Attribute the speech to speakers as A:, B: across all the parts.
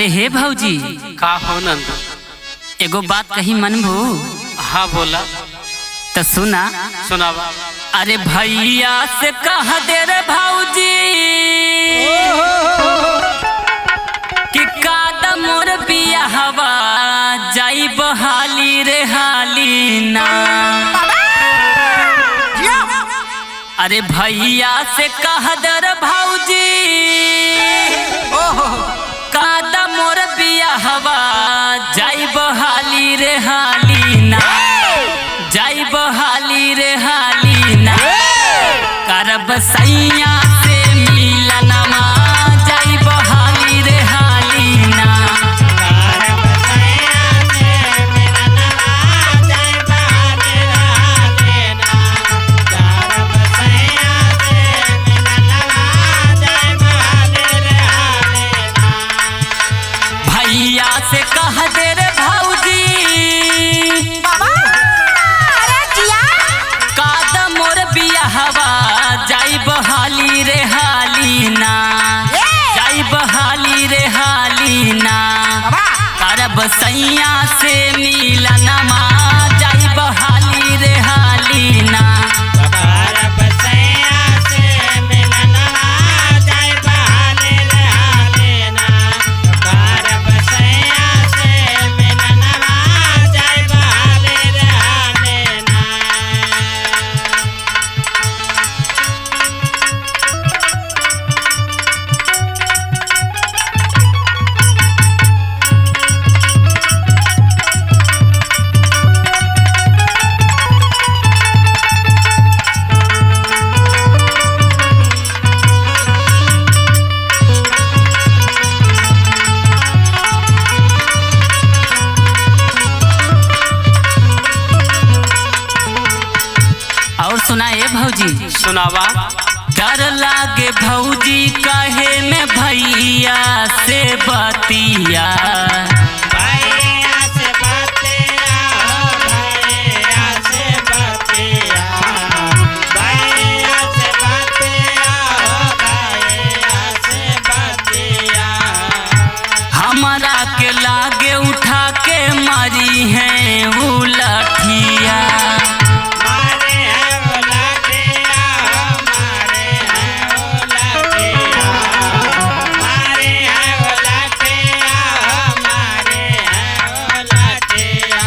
A: अरे हे भौजी
B: का हो नंद?
A: एगो बात कही मनभू।
B: हाँ बोला।
A: तो सुना
B: सुनावा।
A: अरे भैया से कह दे रे भौजी कि कादम मोर बिया हवा जाई बहाली रे हाली ना। अरे भैया से कह दे रे भौजी कादम मोर बिया हवा जाई बहाली रे हाली ना, जाई बहाली रे हाली ना। करब सैया से मिलनमा जाई बहाली रे हाली ना।
C: करब सैया से मिलनमा जाई बहाली रे हाली ना। करब सैया से मिलनमा जाई बहाली रे हाली ना।
A: भैया से कह दे रे भौजी कादम मोर बिया हवा जाई बहाली रे हाली ना, जाई बहाली रे हाली ना। करब सैया से मिलनमा जाई बहाली रे हाली ना।
C: करब सैया से मिलनमा जाई बहाली रे हाली ना। करब सैया से मिलनमा जाई बहाली रे हाली ना।
A: और सुना ए भौजी
B: सुनावा।
A: डर लागे भौजी कहे में भैया से बतिया।
C: भैया से बतिया हो भैया से बतिया। भैया से बतिया हो भैया से बतिया।
A: हमारा के लागे उठा के मारी है वो लठिया।
C: मारे है वो लठिया हो मारे है वो लठिया। मारे है वो लठिया हो मारे है वो लठिया।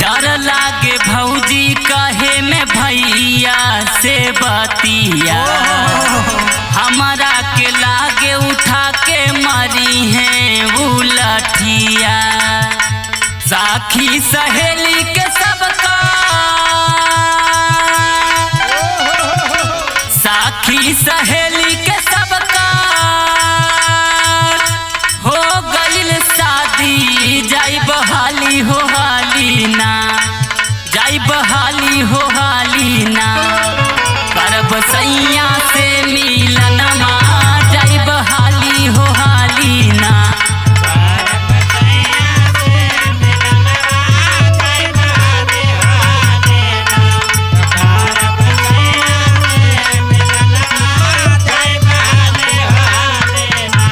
A: डर लागे भौजी कहे में भैया से बतिया। हमारा के लागे उठा के मारी है वो लठिया। साखी सहेली के सबका साखी सहेली के सबका हो गइल शादी जाई बहाली हो हाली ना, जाई बहाली हो हाली ना। करब सैया से मिलनमा जाई बहाली हो हाली ना।
C: करब सैया से मिलनमा जाई बहाली हो हाली ना। करब सैया से मिलनमा जाई बहाली हो हाली ना।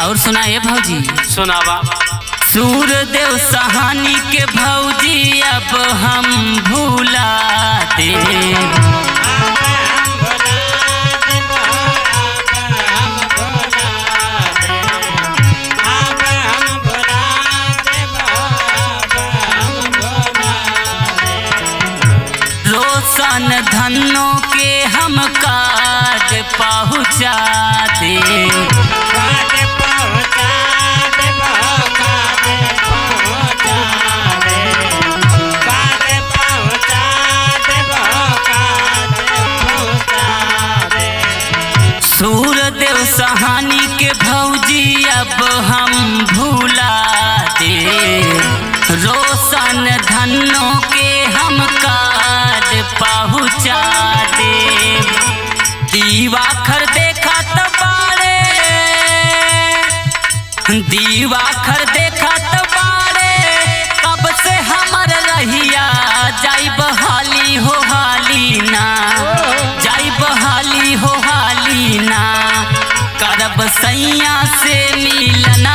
A: और सुना ए भौजी
B: सुनावा।
A: सूरदेव सहानी के भौजी अब हम भूला दे।
C: अब हम भुला देब अब हम भुला देब। अब हम भुला देब अब हम भुला देब।
A: रोशन धनों के हम कार्ड पहुँचा दे।
C: कार्ड पहुँचा
A: हम भूला दे रोशन धनों के हम कार्ड पहुँचा दे दीवाखर देखा तबारे दीवाखर देखा तबारे कब से हमर रहिया जाई बहाली हो हाली ना जाई बहाली हो हाली ना करब सैया से मिलना